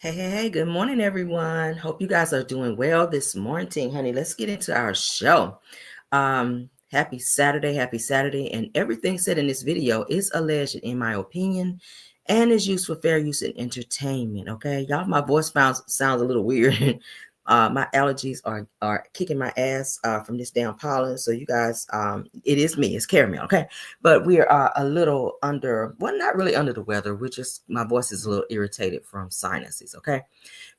Hey, good morning, everyone. Hope you guys are doing well this morning, honey. Let's get into our show. Happy Saturday, and everything said in this video is alleged in my opinion and is used for fair use and entertainment. Okay, y'all, my voice sounds a little weird. My allergies are kicking my ass from this damn pollen. So you guys, it is me, it's caramel. Okay, but we are a little under, well, not really under the weather. We're just, my voice is a little irritated from sinuses. Okay,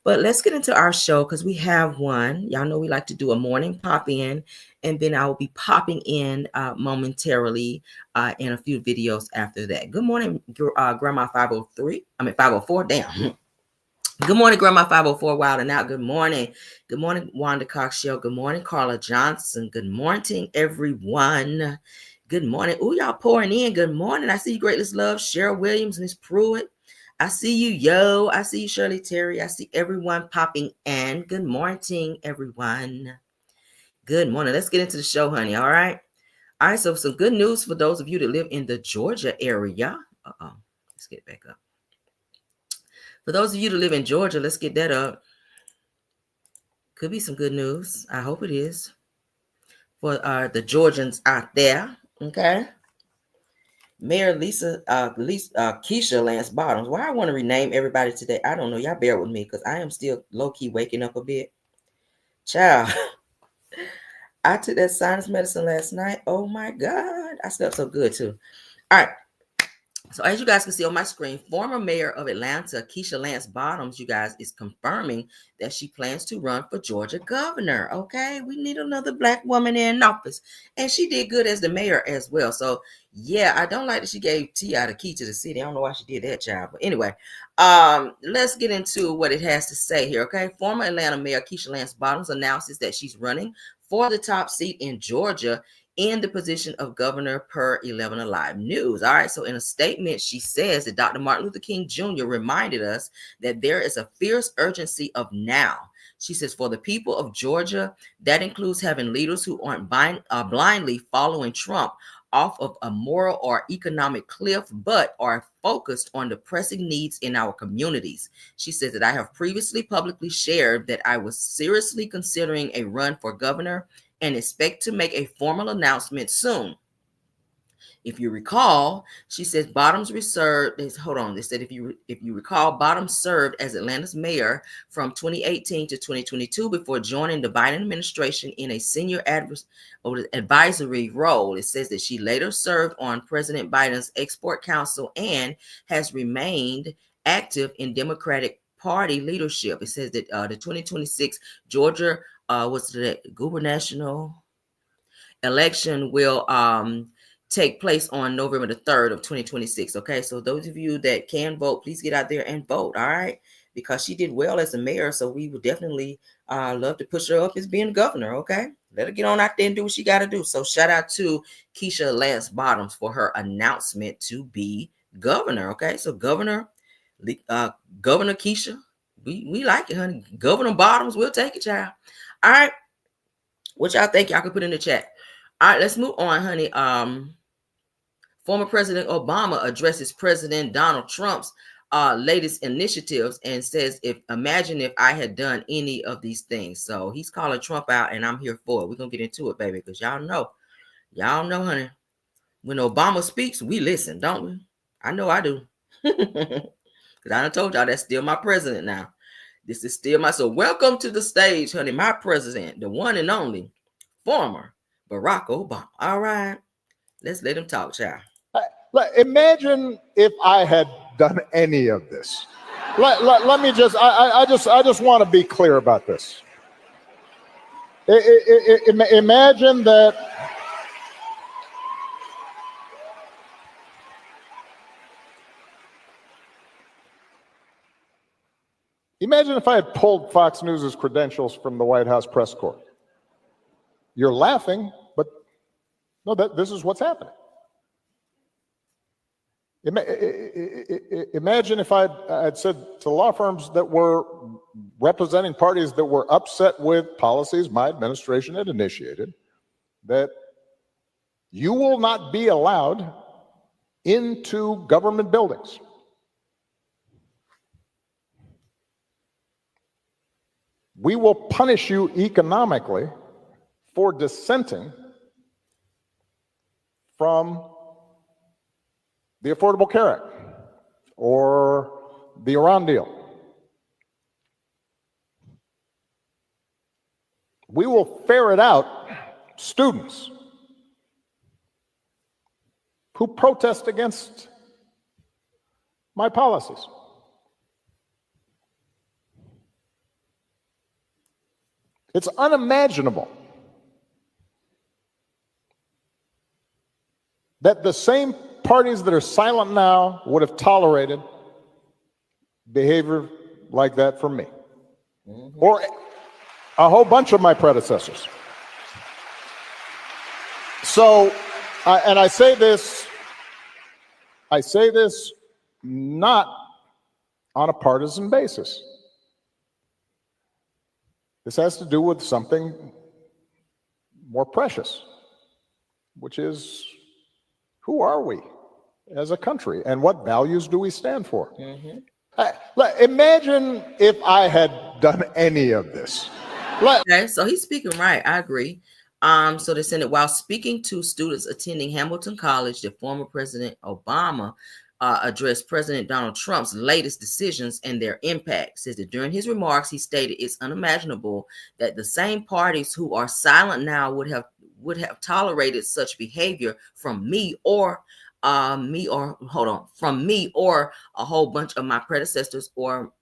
but let's get into our show because we have one. Y'all know we like to do a morning pop in, and then I will be popping in momentarily in a few videos after that. Good morning, Grandma 503. 504. Damn. Good morning, Grandma 504 Wild and Out. Good morning. Good morning, Wanda Cox Show. Good morning, Carla Johnson. Good morning, everyone. Good morning. Ooh, y'all pouring in. Good morning. I see you, Greatest Love, Cheryl Williams, Miss Pruitt. I see you, yo. I see you, Shirley Terry. I see everyone popping in. Good morning, everyone. Good morning. Let's get into the show, honey. All right. All right. So some good news for those of you that live in the Georgia area. Let's get it back up. For those of you that live in Georgia, let's get that up. Could be some good news. I hope it is for the Georgians out there. Okay. Mayor Keisha Lance Bottoms. Why I want to rename everybody today, I don't know. Y'all bear with me because I am still low-key waking up a bit. Child, I took that sinus medicine last night. Oh my God. I slept so good too. All right. So as you guys can see on my screen, former mayor of Atlanta, Keisha Lance Bottoms, you guys, is confirming that she plans to run for Georgia governor. Okay, we need another Black woman in office. And she did good as the mayor as well. So yeah, I don't like that she gave T.I. the key to the city. I don't know why she did that, child. But anyway, let's get into what it has to say here. Okay, former Atlanta Mayor Keisha Lance Bottoms announces that she's running for the top seat in Georgia in the position of governor per 11 Alive News. All right. So in a statement, she says that Dr. Martin Luther King Jr. reminded us that there is a fierce urgency of now. She says, for the people of Georgia, that includes having leaders who aren't blindly following Trump off of a moral or economic cliff, but are focused on the pressing needs in our communities. She says that I have previously publicly shared that I was seriously considering a run for governor and expect to make a formal announcement soon. If you recall, she says Bottoms served. Hold on. They said if you recall, Bottoms served as Atlanta's mayor from 2018 to 2022 before joining the Biden administration in a senior advisory role. It says that she later served on President Biden's Export Council and has remained active in Democratic Party leadership. It says that the 2026 Georgia was the gubernatorial election will take place on November the 3rd of 2026. Okay, so those of you that can vote, please get out there and vote. All right, because she did well as a mayor, so we would definitely love to push her up as being governor. Okay, let her get on out there and do what she got to do. So shout out to Keisha Lance Bottoms for her announcement to be governor. Okay, so Governor Keisha, we like it, honey. Governor Bottoms, we'll take it, child. All right. What y'all think? Y'all can put in the chat. All right, let's move on, honey. Former President Obama addresses President Donald Trump's latest initiatives and says, imagine if I had done any of these things. So he's calling Trump out, and I'm here for it. We're gonna get into it, baby, because y'all know, honey. When Obama speaks, we listen, don't we? I know I do. Because I done told y'all that's still my president now. This is still my, so welcome to the stage, honey, my president, the one and only former Barack Obama. All right, let's let him talk, child. Imagine if I had done any of this. Let me just, I just want to be clear about this. Imagine that. Imagine if I had pulled Fox News' credentials from the White House press corps. You're laughing, but no, this is what's happening. Imagine if I'd said to law firms that were representing parties that were upset with policies my administration had initiated, that you will not be allowed into government buildings. we will punish you economically for dissenting from the Affordable Care Act or the Iran deal. We will ferret out students who protest against my policies. It's unimaginable that the same parties that are silent now would have tolerated behavior like that from me, or a whole bunch of my predecessors. So, and I say this not on a partisan basis. This has to do with something more precious, which is, who are we as a country and what values do we stand for? Imagine if I had done any of this. Okay, so he's speaking right. I agree. So they said that while speaking to students attending Hamilton College, the former President Obama addressed President Donald Trump's latest decisions and their impact. Says that during his remarks, he stated it's unimaginable that the same parties who are silent now would have tolerated such behavior from me or from me or a whole bunch of my predecessors or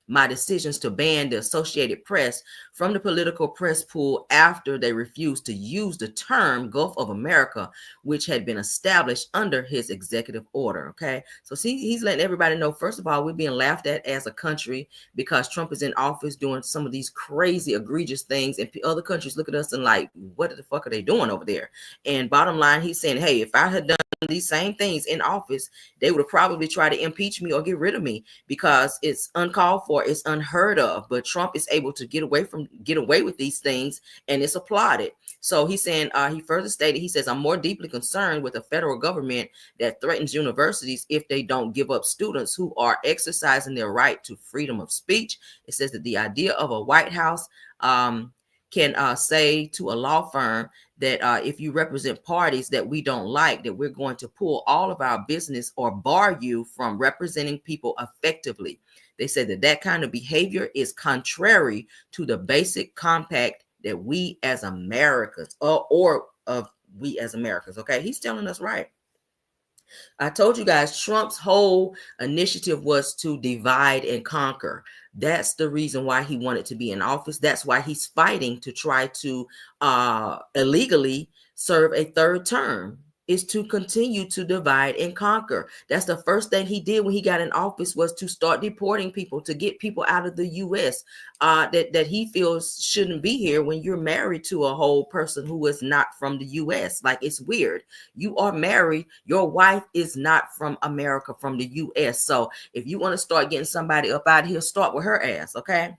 my decisions to ban the Associated Press from the political press pool after they refused to use the term Gulf of America, which had been established under his executive order. Okay, so see, he's letting everybody know, first of all, we're being laughed at as a country because Trump is in office doing some of these crazy, egregious things, and other countries look at us and like, what the fuck are they doing over there? And bottom line, he's saying, hey, if I had done these same things in office, they would have probably tried to impeach me or get rid of me because it's uncalled for, it's unheard of. But Trump is able to get away with these things, and it's applauded. So he's saying, he further stated, he says, I'm more deeply concerned with a federal government that threatens universities if they don't give up students who are exercising their right to freedom of speech. It says that the idea of a White House can say to a law firm that if you represent parties that we don't like, that we're going to pull all of our business or bar you from representing people effectively. They said that that kind of behavior is contrary to the basic compact that we as Americans, we as Americans, okay? He's telling us right. I told you guys, Trump's whole initiative was to divide and conquer. That's the reason why he wanted to be in office. That's why he's fighting to try to illegally serve a third term, is to continue to divide and conquer. That's the first thing he did when he got in office, was to start deporting people, to get people out of the U.S. That he feels shouldn't be here when you're married to a whole person who is not from the U.S. Like, it's weird. You are married. Your wife is not from America, from the U.S. So if you want to start getting somebody up out of here, start with her ass, okay?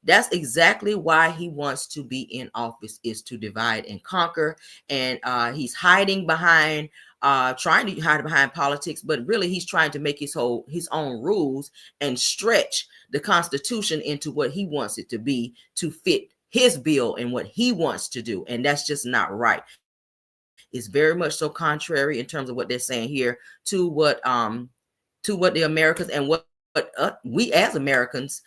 That's exactly why he wants to be in office, is to divide and conquer. And he's hiding behind, trying to hide behind politics, but really he's trying to make his own rules and stretch the Constitution into what he wants it to be to fit his bill and what he wants to do. And that's just not right. It's very much so contrary in terms of what they're saying here to what the Americans and what we as Americans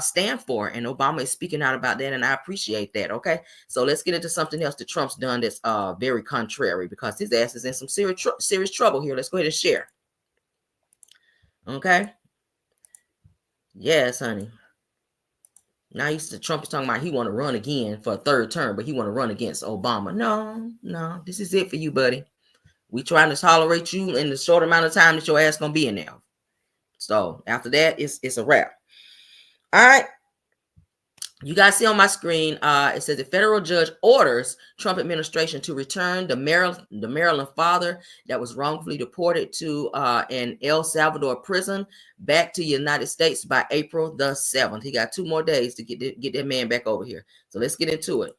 stand for. And Obama is speaking out about that, and I appreciate that. Okay, so let's get into something else that Trump's done that's very contrary, because his ass is in some serious trouble here. Let's go ahead and share. Okay. Yes, honey. Now Trump is talking about he want to run again for a third term, but he want to run against Obama. No, this is it for you, buddy. We trying to tolerate you in the short amount of time that your ass gonna be in there. So after that, it's a wrap. All right. You guys see on my screen, it says the federal judge orders Trump administration to return the Maryland father that was wrongfully deported to an El Salvador prison back to the United States by April the 7th. He got 2 more days to get that man back over here. So let's get into it.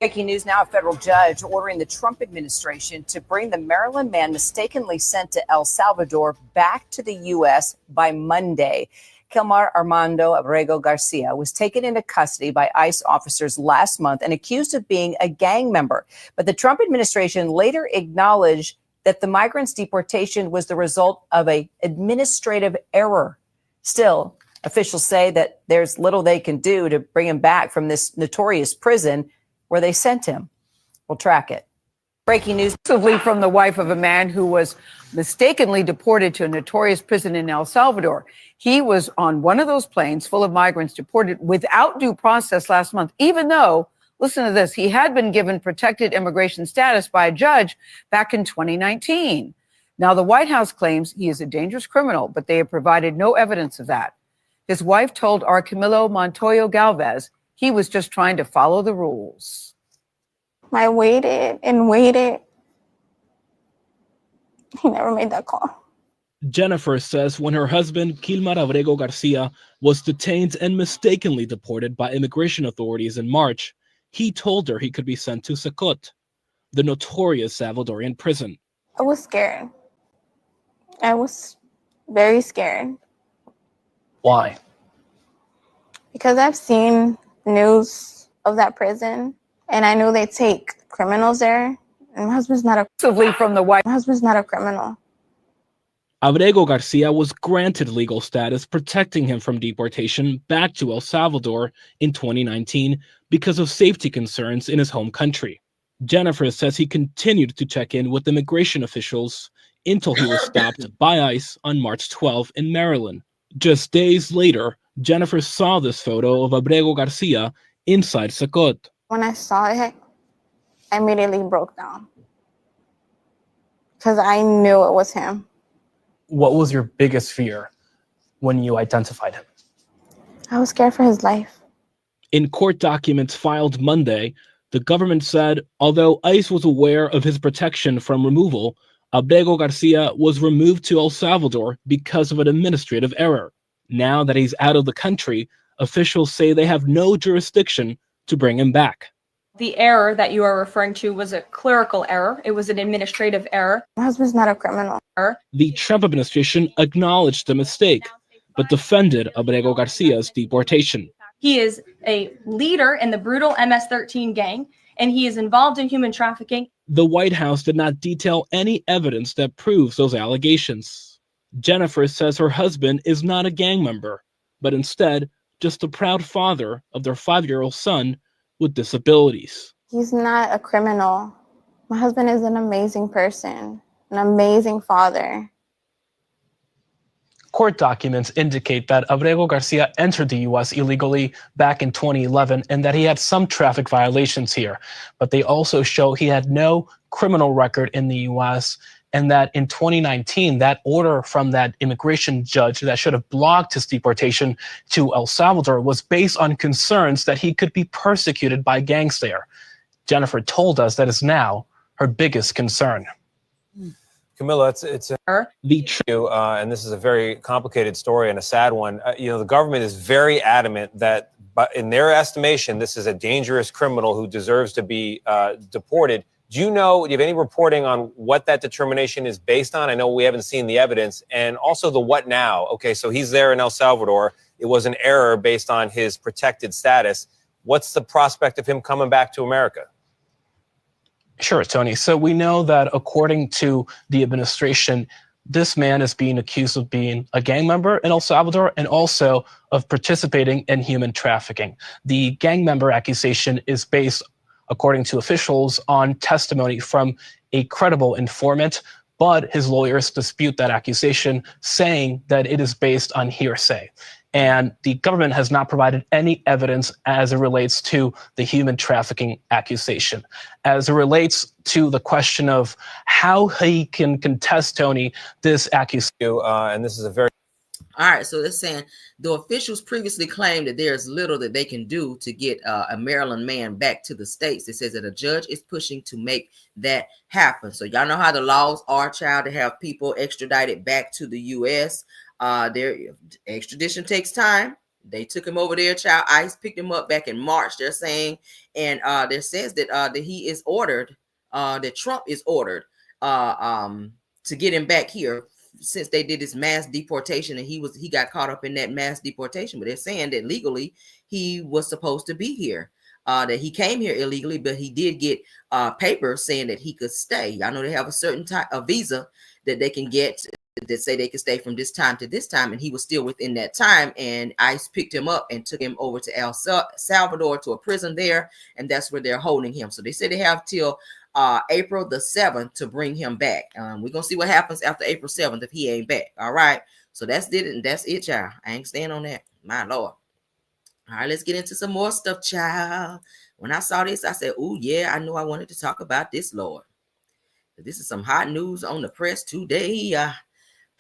Breaking news now, a federal judge ordering the Trump administration to bring the Maryland man mistakenly sent to El Salvador back to the U.S. by Monday. Kilmar Armando Abrego Garcia was taken into custody by ICE officers last month and accused of being a gang member. But the Trump administration later acknowledged that the migrants' deportation was the result of an administrative error. Still, officials say that there's little they can do to bring him back from this notorious prison where they sent him. We'll track it. Breaking news from the wife of a man who was mistakenly deported to a notorious prison in El Salvador. He was on one of those planes full of migrants deported without due process last month, even though, listen to this, he had been given protected immigration status by a judge back in 2019. Now, the White House claims he is a dangerous criminal, but they have provided no evidence of that. His wife told our Camilo Montoyo Galvez he was just trying to follow the rules. I waited and waited. He never made that call. Jennifer says when her husband, Kilmar Abrego Garcia, was detained and mistakenly deported by immigration authorities in March, he told her he could be sent to Sacot, the notorious Salvadorian prison. I was scared. I was very scared. Why? Because I've seen news of that prison, and I knew they take criminals there. And my husband's not a criminal. Abrego Garcia was granted legal status protecting him from deportation back to El Salvador in 2019 because of safety concerns in his home country. Jennifer says he continued to check in with immigration officials until he was stopped by ICE on March 12 in Maryland. Just days later, Jennifer saw this photo of Abrego Garcia inside Sacot. When I saw it, I immediately broke down because I knew it was him. What was your biggest fear when you identified him? I was scared for his life. In court documents filed Monday, the government said although ICE was aware of his protection from removal, Abrego Garcia was removed to El Salvador because of an administrative error. Now that he's out of the country, officials say they have no jurisdiction to bring him back. The error that you are referring to was a clerical error. It was an administrative error. My husband's not a criminal. The Trump administration acknowledged the mistake, but defended Abrego Garcia's deportation. He is a leader in the brutal MS-13 gang, and he is involved in human trafficking. The White House did not detail any evidence that proves those allegations. Jennifer says her husband is not a gang member, but instead just a proud father of their 5-year-old son with disabilities. He's not a criminal. My husband is an amazing person, an amazing father. Court documents indicate that Abrego Garcia entered the U.S. illegally back in 2011 and that he had some traffic violations here. But they also show he had no criminal record in the U.S. and that in 2019, that order from that immigration judge that should have blocked his deportation to El Salvador was based on concerns that he could be persecuted by gangs there. Jennifer told us that is now her biggest concern. Camilla, it's and this is a very complicated story and a sad one. The government is very adamant that, but in their estimation, this is a dangerous criminal who deserves to be deported. Do you have any reporting on what that determination is based on? I know we haven't seen the evidence, and also the what now. Okay, so he's there in El Salvador. It was an error based on his protected status. What's the prospect of him coming back to America? Sure, Tony. So we know that according to the administration, this man is being accused of being a gang member in El Salvador and also of participating in human trafficking. The gang member accusation is based, according to officials, on testimony from a credible informant, but his lawyers dispute that accusation, saying that it is based on hearsay. And the government has not provided any evidence as it relates to the human trafficking accusation. As it relates to the question of how he can contest, Tony, this accusation. And this is a very... All right, so they're saying the officials previously claimed that there's little that they can do to get a Maryland man back to the States. It says that a judge is pushing to make that happen. So y'all know how the laws are, child, to have people extradited back to the U.S. Their extradition takes time. They took him over there, child. ICE picked him up back in March, they're saying. And there says that he is ordered, that Trump is ordered to get him back here since they did this mass deportation, and he got caught up in that mass deportation. But they're saying that legally he was supposed to be here, that he came here illegally, but he did get papers saying that he could stay. I know they have a certain type of visa that they can get that say they could stay from this time to this time, and he was still within that time. And ICE picked him up and took him over to El Salvador to a prison there, and that's where they're holding him. So they say they have till April the 7th to bring him back. We're gonna see what happens after April 7th if he ain't back. All right, so that's it, and that's it, child. I ain't staying on that, my lord. All right, let's get into some more stuff, child. When I saw this, I said, oh yeah, I knew I wanted to talk about this, Lord. This is some hot news on the press today.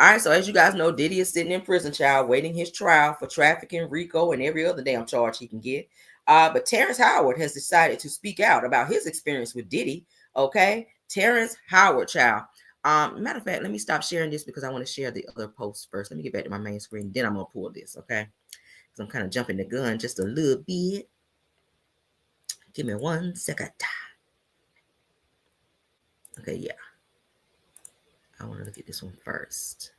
All right, so as you guys know, Diddy is sitting in prison, child, waiting his trial for trafficking, RICO, and every other damn charge he can get. But Terrence Howard has decided to speak out about his experience with Diddy. Okay, Terrence Howard, child. Matter of fact, let me stop sharing this because I want to share the other post first. Let me get back to my main screen, then I'm gonna pull this, okay? Because I'm kind of jumping the gun just a little bit. Give me 1 second. Okay, yeah. I want to look at this one first.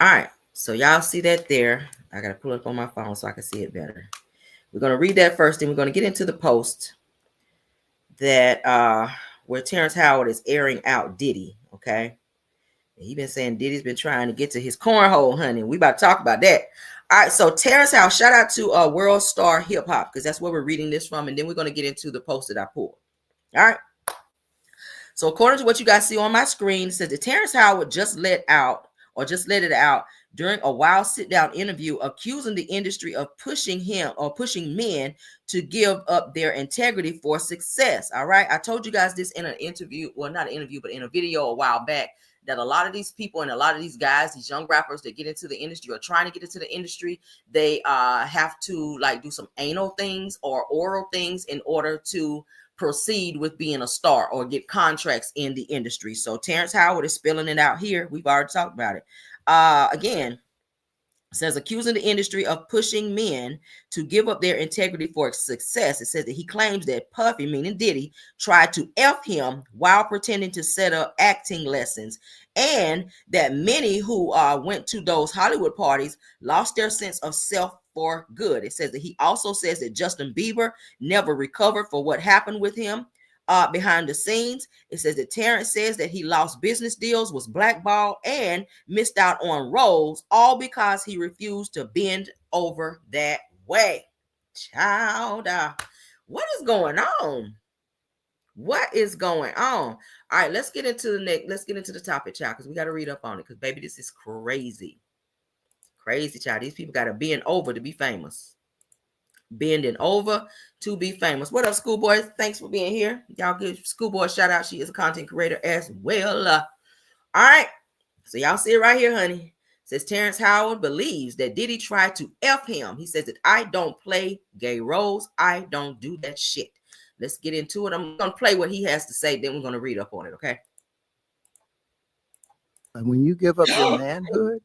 All right, so y'all see that there. I got to pull it up on my phone so I can see it better. We're going to read that first, then we're going to get into the post that where Terrence Howard is airing out Diddy, okay? He been saying Diddy's been trying to get to his cornhole, honey. We about to talk about that. All right, so Terrence Howard, shout out to World Star Hip Hop, because that's where we're reading this from, and then we're going to get into the post that I pulled. All right. So according to what you guys see on my screen, it says that Terrence Howard just let it out during a wild sit-down interview, accusing the industry of pushing men to give up their integrity for success. All right. I told you guys this in an interview, well, not an interview, but in a video a while back, that a lot of these people and a lot of these guys, these young rappers that get into the industry or trying to get into the industry, they have to like do some anal things or oral things in order to proceed with being a star or get contracts in the industry. So Terrence Howard is spilling it out here. We've already talked about it. Again, says accusing the industry of pushing men to give up their integrity for success. It says that he claims that Puffy, meaning Diddy, tried to F him while pretending to set up acting lessons, and that many who went to those Hollywood parties lost their sense of self for good. It says that he also says that Justin Bieber never recovered for what happened with him behind the scenes. It says that Terrence says that he lost business deals, was blackballed, and missed out on roles, all because he refused to bend over that way. Child, what is going on? What is going on? All right, let's get into the next. Let's get into the topic, child, because we got to read up on it. Because baby, this is crazy. Crazy, child. These people got to bend over to be famous. Bending over to be famous. What up, Schoolboy? Thanks for being here. Y'all give Schoolboy a shout out. She is a content creator as well. All right. So y'all see it right here, honey. It says Terrence Howard believes that Diddy tried to F him. He says that I don't play gay roles. I don't do that shit. Let's get into it. I'm going to play what he has to say. Then we're going to read up on it. Okay. And when you give up your manhood,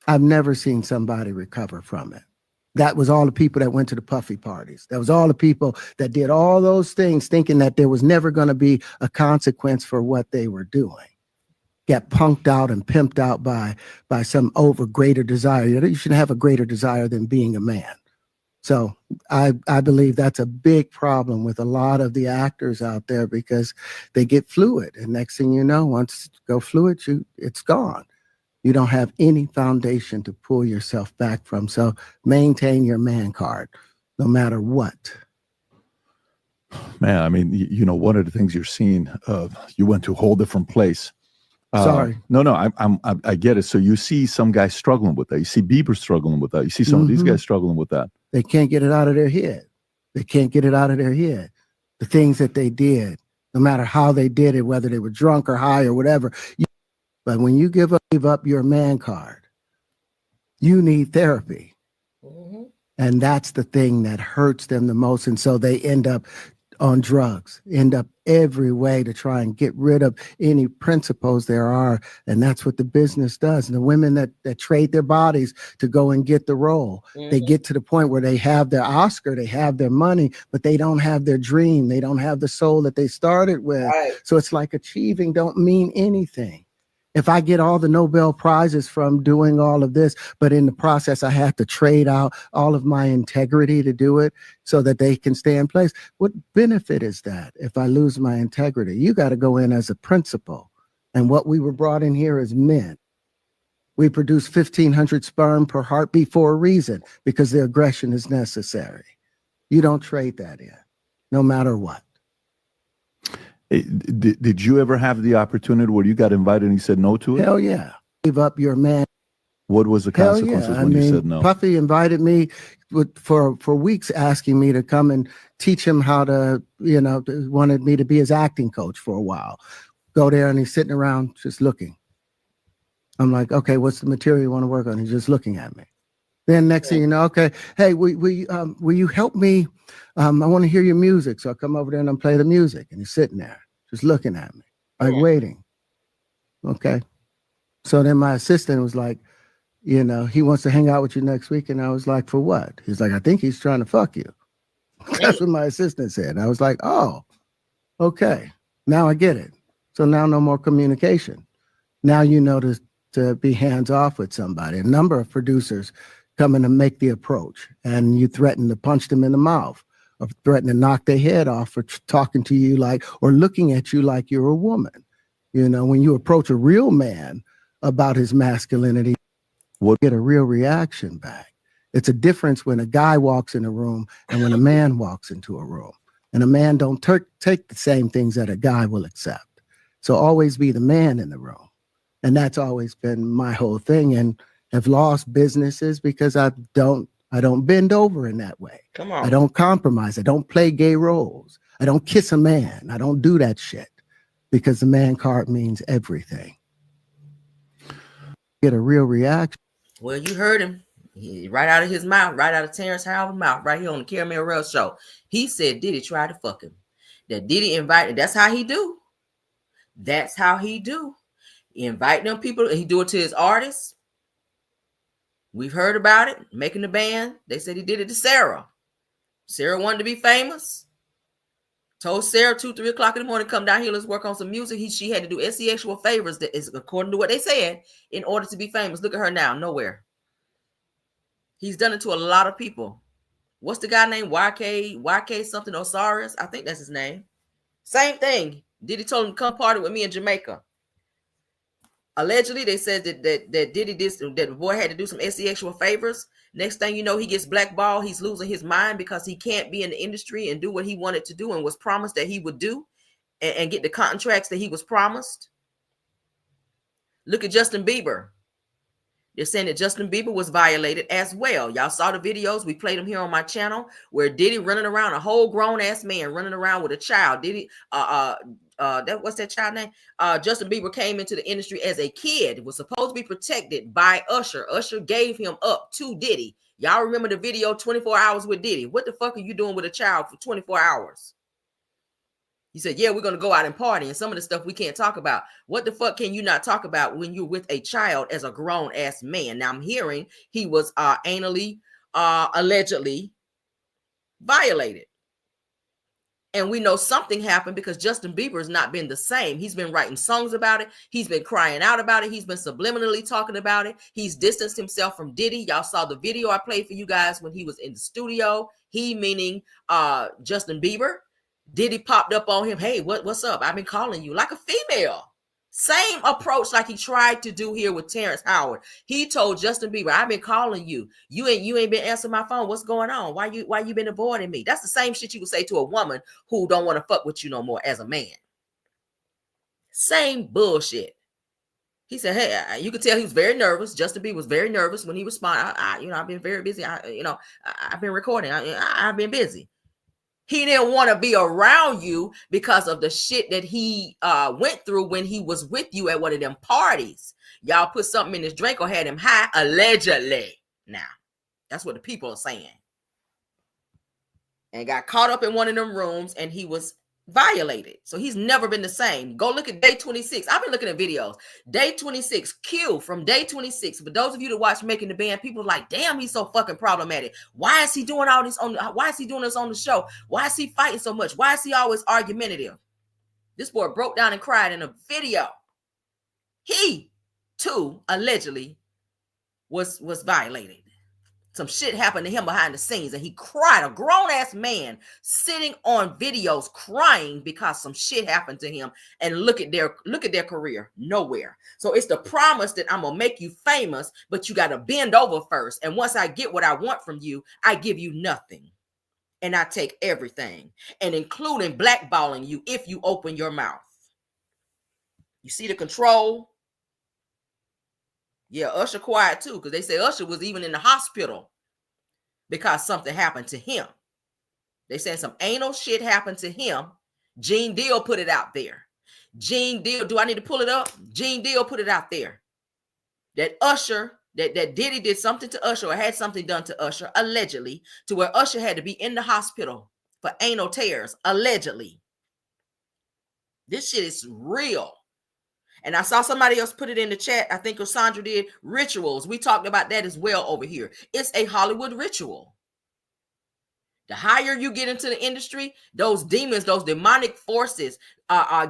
I've never seen somebody recover from it. That was all the people that went to the Puffy parties. That was all the people that did all those things thinking that there was never going to be a consequence for what they were doing. Get punked out and pimped out by some greater desire. You shouldn't have a greater desire than being a man. So I believe that's a big problem with a lot of the actors out there because they get fluid. And next thing you know, once you go fluid, it's gone. You don't have any foundation to pull yourself back from. So maintain your man card, no matter what. Man, I mean, you know, one of the things you're seeing, you went to a whole different place. Sorry. No, I get it. So you see some guys struggling with that. You see Bieber struggling with that. You see some of these guys struggling with that. They can't get it out of their head. They can't get it out of their head. The things that they did, no matter how they did it, whether they were drunk or high or whatever. But when you give up your man card, you need therapy. Mm-hmm. And that's the thing that hurts them the most. And so they end up on drugs, end up every way to try and get rid of any principles there are. And that's what the business does. And the women that trade their bodies to go and get the role, they get to the point where they have their Oscar, they have their money, but they don't have their dream. They don't have the soul that they started with. Right. So it's like achieving don't mean anything. If I get all the Nobel Prizes from doing all of this, but in the process, I have to trade out all of my integrity to do it so that they can stay in place, what benefit is that if I lose my integrity? You got to go in as a principal. And what we were brought in here as men. We produce 1,500 sperm per heartbeat for a reason, because the aggression is necessary. You don't trade that in, no matter what. Did you ever have the opportunity where you got invited and you said no to it? Hell yeah. Give up your man. What was the consequences when you said no? Puffy invited me for weeks, asking me to come and teach him how to, wanted me to be his acting coach for a while. Go there and he's sitting around just looking. I'm like, okay, what's the material you want to work on? He's just looking at me. Then next thing you know, okay, hey, will you help me? I want to hear your music. So I come over there and I play the music. And he's sitting there just looking at me, like waiting. Okay. So then my assistant was like, he wants to hang out with you next week. And I was like, for what? He's like, I think he's trying to fuck you. That's what my assistant said. And I was like, oh, okay. Now I get it. So now no more communication. Now you know to be hands off with somebody. A number of producers come in and make the approach, and you threaten to punch them in the mouth or threaten to knock their head off for talking to you or looking at you like you're a woman. When you approach a real man about his masculinity, we'll get a real reaction back. It's a difference when a guy walks in a room and when a man walks into a room. And a man don't take the same things that a guy will accept. So always be the man in the room. And that's always been my whole thing. And have lost businesses because I don't bend over in that way. Come on. I don't compromise. I don't play gay roles. I don't kiss a man. I don't do that shit because the man card means everything. Get a real reaction. Well, you heard him. Right out of his mouth, right out of Terrence Howard's mouth, right here on the Caramel Rail Show. He said Diddy tried to fuck him. That Diddy invited. That's how he do. That's how he do. He invite them people. He do it to his artists. We've heard about it, making the band. They said he did it to Sarah. Sarah wanted to be famous. Told Sarah 2-3 o'clock in the morning, come down here, let's work on some music. She had to do sexual favors, that is according to what they said, in order to be famous. Look at her now, nowhere. He's done it to a lot of people. What's the guy named YK something Osiris? I think that's his name. Same thing. Diddy told him to come party with me in Jamaica. Allegedly, they said that Diddy did, that the boy had to do some sexual favors. Next thing you know, he gets blackballed. He's losing his mind because he can't be in the industry and do what he wanted to do and was promised that he would do and get the contracts that he was promised. Look at Justin Bieber. They're saying that Justin Bieber was violated as well. Y'all saw the videos. We played them here on my channel where Diddy running around, a whole grown ass man running around with a child. Diddy, what's that child name? Justin Bieber came into the industry as a kid, was supposed to be protected by Usher. Usher gave him up to Diddy. Y'all remember the video 24 hours with Diddy. What the fuck are you doing with a child for 24 hours? He said, yeah, we're going to go out and party. And some of the stuff we can't talk about. What the fuck can you not talk about when you're with a child as a grown ass man? Now I'm hearing he was anally, allegedly violated. And we know something happened because Justin Bieber has not been the same. He's been writing songs about it. He's been crying out about it. He's been subliminally talking about it. He's distanced himself from Diddy. Y'all saw the video I played for you guys when he was in the studio. He meaning Justin Bieber. Diddy popped up on him. Hey, what's up? I've been calling you like a female. Same approach like he tried to do here with Terrence Howard. He told Justin Bieber, I've been calling you. You ain't been answering my phone. What's going on? Why you been avoiding me? That's the same shit you would say to a woman who don't want to fuck with you no more as a man. Same bullshit. He said, hey, you could tell he was very nervous. Justin Bieber was very nervous when he responded. I've been very busy. I've been recording. I've been busy. He didn't want to be around you because of the shit that he went through when he was with you at one of them parties. Y'all put something in his drink or had him high, allegedly. Now, that's what the people are saying. And got caught up in one of them rooms and he was violated. So he's never been the same. Go look at day 26. I've been looking at videos. Day 26, Q from day 26. For those of you that watch Making the Band, people are like, damn, he's so fucking problematic. Why is he doing all this why is he doing this on the show? Why is he fighting so much? Why is he always argumentative? This boy broke down and cried in a video. he too allegedly was violated. Some shit happened to him behind the scenes, and he cried. A grown-ass man sitting on videos crying because some shit happened to him. And look at their career. Nowhere. So it's the promise that I'm gonna make you famous, but you gotta bend over first. And once I get what I want from you, I give you nothing. And I take everything, and including blackballing you if you open your mouth. You see the control? Yeah, Usher quiet too, because they say Usher was even in the hospital because something happened to him. They saying some anal shit happened to him. Gene Deal put it out there. Gene Deal, do I need to pull it up? Gene Deal put it out there. That Usher, that Diddy did something to Usher or had something done to Usher, allegedly, to where Usher had to be in the hospital for anal tears, allegedly. This shit is real. And I saw somebody else put it in the chat. I think Cassandra did. Rituals. We talked about that as well over here. It's a Hollywood ritual. The higher you get into the industry, those demons, those demonic forces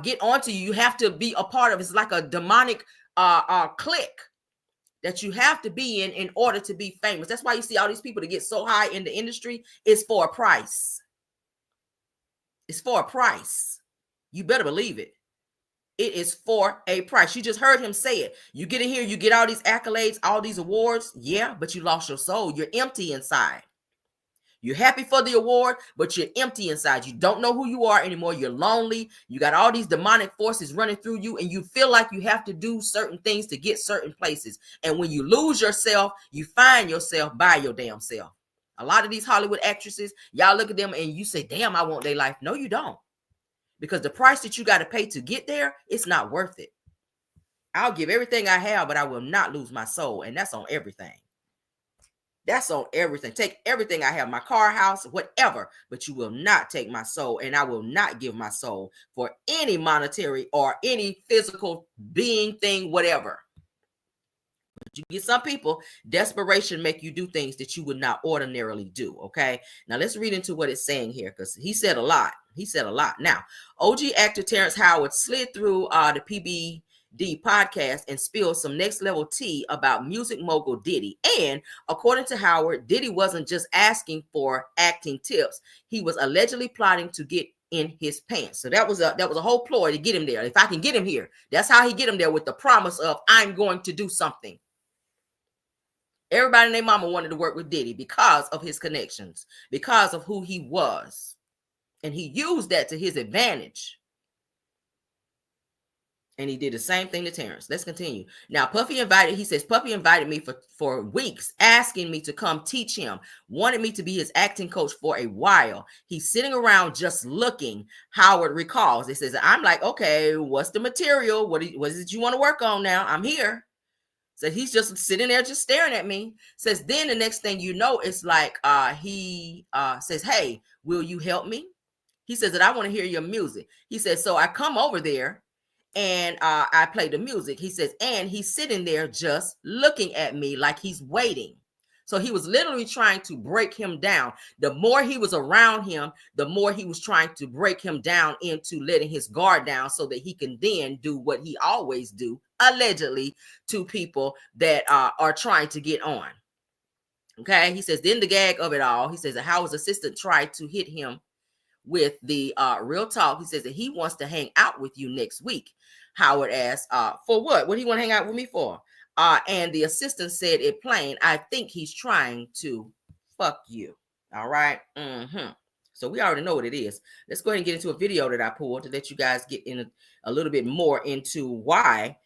get onto you. You have to be a part of. It's like a demonic clique that you have to be in order to be famous. That's why you see all these people that get so high in the industry. It's for a price. It's for a price. You better believe it. It is for a price. You just heard him say it. You get in here, you get all these accolades, all these awards. Yeah, but you lost your soul. You're empty inside. You're happy for the award, but you're empty inside. You don't know who you are anymore. You're lonely. You got all these demonic forces running through you, and you feel like you have to do certain things to get certain places. And when you lose yourself, you find yourself by your damn self. A lot of these Hollywood actresses, y'all look at them and you say, damn, I want their life. No, you don't. Because the price that you got to pay to get there, it's not worth it. I'll give everything I have, but I will not lose my soul. And that's on everything. That's on everything. Take everything I have, my car, house, whatever, but you will not take my soul. And I will not give my soul for any monetary or any physical being, thing, whatever. But you get some people, desperation make you do things that you would not ordinarily do. Okay. Now let's read into what it's saying here, because he said a lot. He said a lot. Now, OG actor Terrence Howard slid through the PBD podcast and spilled some next level tea about music mogul Diddy. And according to Howard, Diddy wasn't just asking for acting tips. He was allegedly plotting to get in his pants. So that was a whole ploy to get him there. If I can get him here, that's how he get him there, with the promise of, I'm going to do something. Everybody and their mama wanted to work with Diddy because of his connections, because of who he was. And he used that to his advantage. And he did the same thing to Terrence. Let's continue. Now, Puffy invited me for weeks, asking me to come teach him, wanted me to be his acting coach for a while. He's sitting around just looking, Howard recalls. It says, I'm like, okay, what's the material? What is it you want to work on now? I'm here. So he's just sitting there just staring at me. Says, then the next thing you know, it's like he says, hey, will you help me? He says that I want to hear your music. He says, so I come over there and I play the music. He says, and he's sitting there just looking at me like he's waiting. So he was literally trying to break him down. The more he was around him, the more he was trying to break him down into letting his guard down so that he can then do what he always do, allegedly, to people that are trying to get on. Okay. He says, then the gag of it all, he says that Howard's assistant tried to hit him with the real talk. He says that he wants to hang out with you next week. Howard asked, for what? What do you want to hang out with me for? And the assistant said it plain, I think he's trying to fuck you. All right. So we already know what it is. Let's go ahead and get into a video that I pulled to let you guys get in a little bit more into why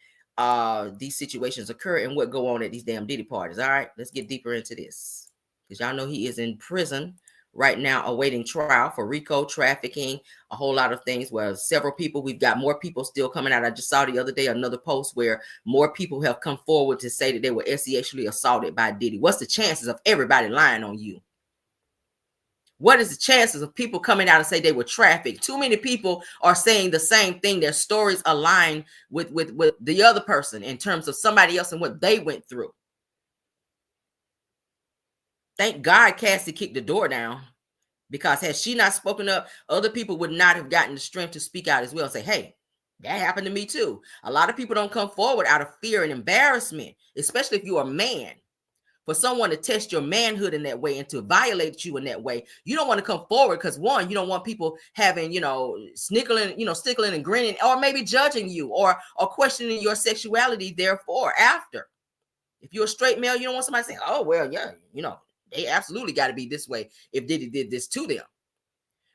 these situations occur and what go on at these damn Diddy parties. All right. Let's get deeper into this, because y'all know he is in prison right now awaiting trial for RICO, trafficking, a whole lot of things. Where several people, we've got more people still coming out. I just saw the other day another post where more people have come forward to say that they were sexually assaulted by Diddy. What's the chances of everybody lying on you? What is the chances of people coming out and say they were trafficked? Too many people are saying the same thing. Their stories align with the other person in terms of somebody else and what they went through. Thank God Cassie kicked the door down, because had she not spoken up, other people would not have gotten the strength to speak out as well and say, hey, That happened to me too. A lot of people don't come forward out of fear and embarrassment, especially if you're a man. For someone to test your manhood in that way and to violate you in that way, you don't want to come forward because, one, you don't want people having, snickling and grinning, or maybe judging you or questioning your sexuality. Therefore, after, if you're a straight male, you don't want somebody saying, "Oh, well, yeah, they absolutely got to be this way if Diddy did this to them."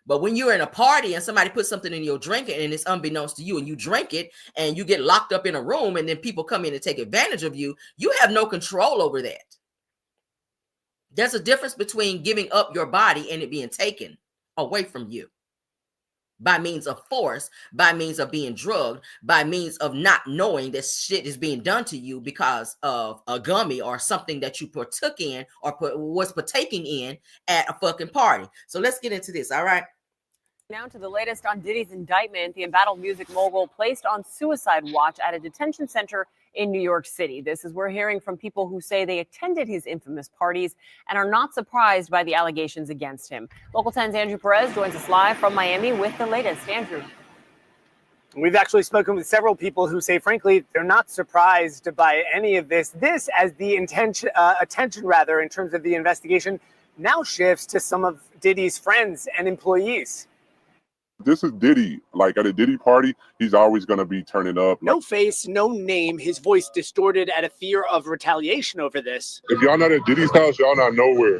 But when you're in a party and somebody puts something in your drink and it's unbeknownst to you and you drink it and you get locked up in a room and then people come in and take advantage of you, you have no control over that. There's a difference between giving up your body and it being taken away from you by means of force, by means of being drugged, by means of not knowing that shit is being done to you because of a gummy or something that you partook in or was partaking in at a fucking party. So let's get into this, all right? Now to the latest on Diddy's indictment. The embattled music mogul placed on suicide watch at a detention center in New York City. This is we're hearing from people who say they attended his infamous parties and are not surprised by the allegations against him. Local 10's Andrew Perez joins us live from Miami with the latest. Andrew. We've actually spoken with several people who say, frankly, they're not surprised by any of this. This, as the attention in terms of the investigation, now shifts to some of Diddy's friends and employees. This is Diddy. Like at a Diddy party, he's always going to be turning up. No face, no name, his voice distorted at a fear of retaliation over this. If y'all not at Diddy's house, y'all not nowhere.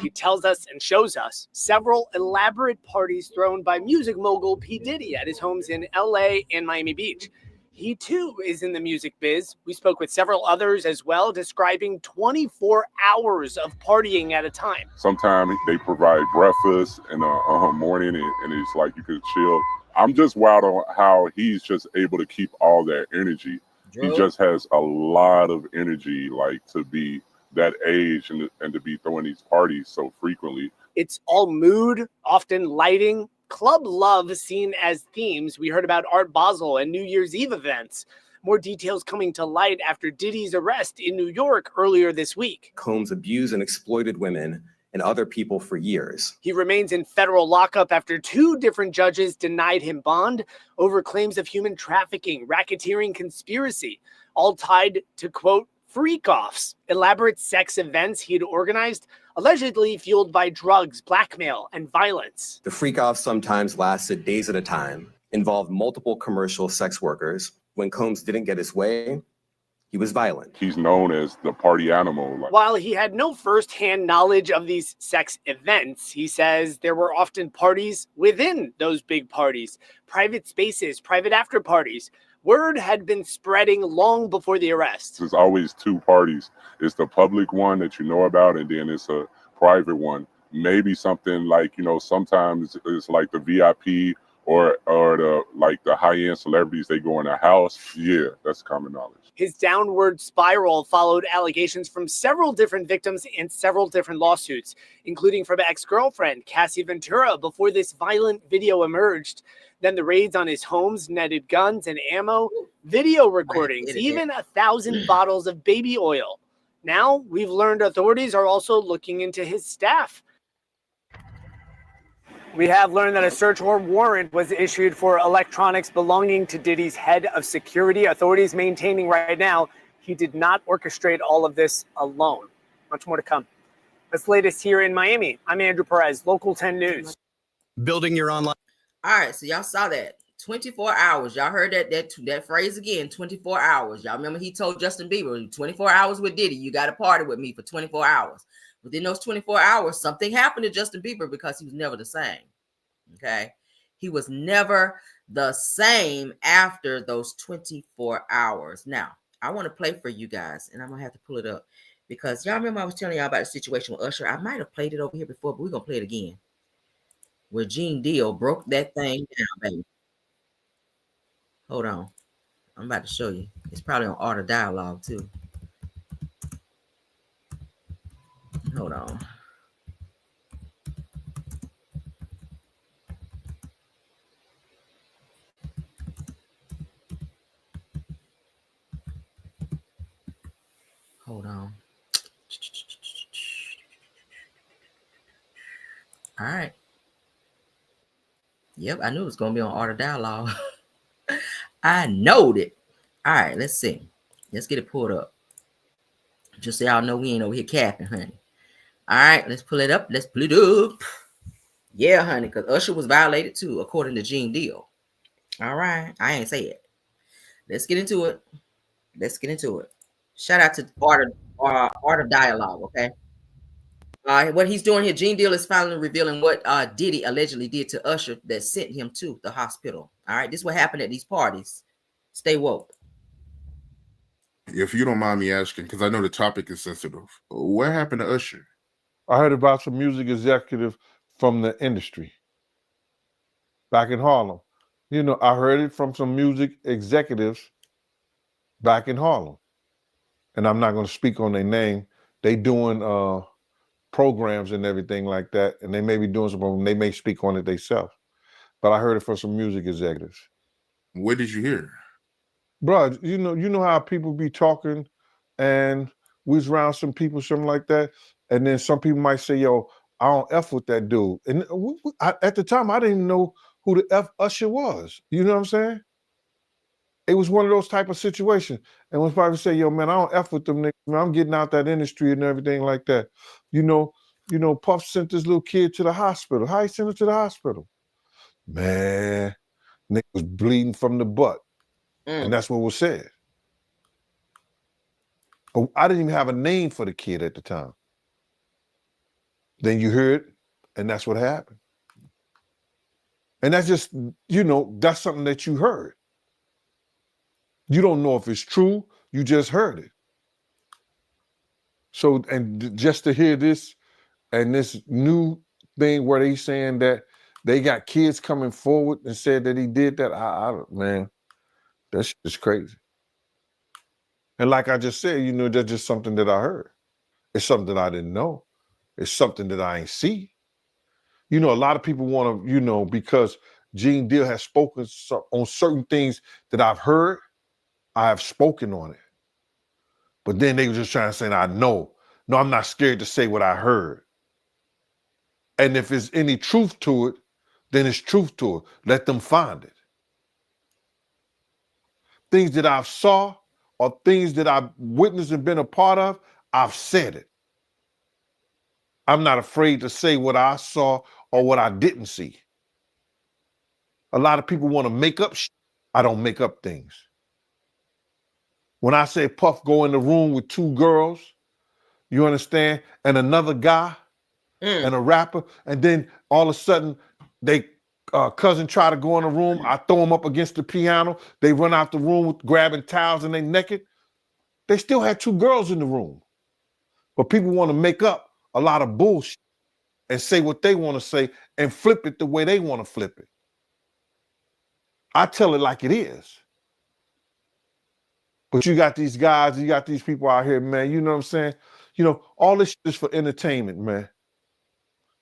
He tells us and shows us several elaborate parties thrown by music mogul P. Diddy at his homes in LA and Miami Beach. He, too, is in the music biz. We spoke with several others as well, describing 24 hours of partying at a time. Sometimes they provide breakfast in the morning, and it's like you could chill. I'm just wild on how he's just able to keep all that energy. He just has a lot of energy, like to be that age and to be throwing these parties so frequently. It's all mood, often lighting. Club love seen as themes. We heard about Art Basel and New Year's Eve events. More details coming to light after Diddy's arrest in New York earlier this week. Combs abused and exploited women and other people for years. He remains in federal lockup after 2 different judges denied him bond over claims of human trafficking, racketeering, conspiracy, all tied to, quote, freak-offs, elaborate sex events he had organized, allegedly fueled by drugs, blackmail, and violence. The freak-offs sometimes lasted days at a time, involved multiple commercial sex workers. When Combs didn't get his way, he was violent. He's known as the party animal. While he had no first-hand knowledge of these sex events, he says there were often parties within those big parties, private spaces, private after-parties. Word had been spreading long before the arrest. There's always 2 parties. It's the public one that you know about, and then it's a private one. Maybe something like, sometimes it's like the VIP or the high-end celebrities, they go in a house. Yeah, that's common knowledge. His downward spiral followed allegations from several different victims and several different lawsuits, including from ex-girlfriend Cassie Ventura before this violent video emerged. Then the raids on his homes netted guns and ammo, video recordings, even 1,000 bottles of baby oil. Now we've learned authorities are also looking into his staff. We have learned that a search warrant was issued for electronics belonging to Diddy's head of security. Authorities maintaining right now he did not orchestrate all of this alone. Much more to come. That's latest here in Miami. I'm Andrew Perez, Local 10 News. Building your online. All right, so y'all saw that. 24 hours. Y'all heard that phrase again, 24 hours. Y'all remember he told Justin Bieber, 24 hours with Diddy, you got to party with me for 24 hours. Within those 24 hours, something happened to Justin Bieber because he was never the same. Okay? He was never the same after those 24 hours. Now, I want to play for you guys, and I'm going to have to pull it up because y'all remember I was telling y'all about the situation with Usher. I might have played it over here before, but we're going to play it again. Where Gene Deal broke that thing down, baby. Hold on. I'm about to show you. It's probably on Art of Dialogue, too. Hold on. Hold on. All right. Yep, I knew it was going to be on Art of Dialogue. I knowed it. All right, let's see. Let's get it pulled up. Just so y'all know we ain't over here capping, honey. All right, let's pull it up. Let's pull it up. Yeah, honey, because Usher was violated too, according to Gene Deal. All right, I ain't say it. Let's get into it. Let's get into it. Shout out to Art of Dialogue, okay? What he's doing here, Gene Deal is finally revealing what Diddy allegedly did to Usher that sent him to the hospital. All right, this is what happened at these parties. Stay woke. If you don't mind me asking, because I know the topic is sensitive, what happened to Usher? I heard about some music executive from the industry back in Harlem. You know, I heard it from some music executives back in Harlem. And I'm not going to speak on their name. They doing programs and everything like that, and they may be doing some. They may speak on it themselves. But I heard it from some music executives. What did you hear? Bro, you know how people be talking, and we was around some people, something like that, and then some people might say, "Yo, I don't F with that dude." And at the time, I didn't even know who the F Usher was. You know what I'm saying? It was one of those type of situations. And when probably say, "Yo, man, I don't F with them niggas, man. I'm getting out that industry and everything like that." You know, Puff sent this little kid to the hospital. How he sent him to the hospital? Man, nigga was bleeding from the butt. And that's what was said. But I didn't even have a name for the kid at the time. Then you hear it, and that's what happened. And that's just, that's something that you heard. You don't know if it's true, you just heard it. So, and just to hear this, and this new thing where they saying that they got kids coming forward and said that he did that, man, that shit is crazy. And like I just said, that's just something that I heard. It's something that I didn't know. It's something that I ain't see. A lot of people want to, because Gene Deal has spoken on certain things that I've heard, I have spoken on it. But then they were just trying to say, I know. No, I'm not scared to say what I heard. And if there's any truth to it, then it's truth to it. Let them find it. Things that I've saw or things that I've witnessed and been a part of, I've said it. I'm not afraid to say what I saw or what I didn't see. A lot of people want to make up shit. I don't make up things. When I say Puff go in the room with two girls, you understand, and another guy and a rapper, and then all of a sudden they cousin try to go in the room, I throw them up against the piano, they run out the room with grabbing towels and they naked. They still had two girls in the room. But people want to make up a lot of bullshit and say what they want to say and flip it the way they want to flip it. I tell it like it is. But you got these guys, you got these people out here, man, you know what I'm saying? All this shit is for entertainment, man.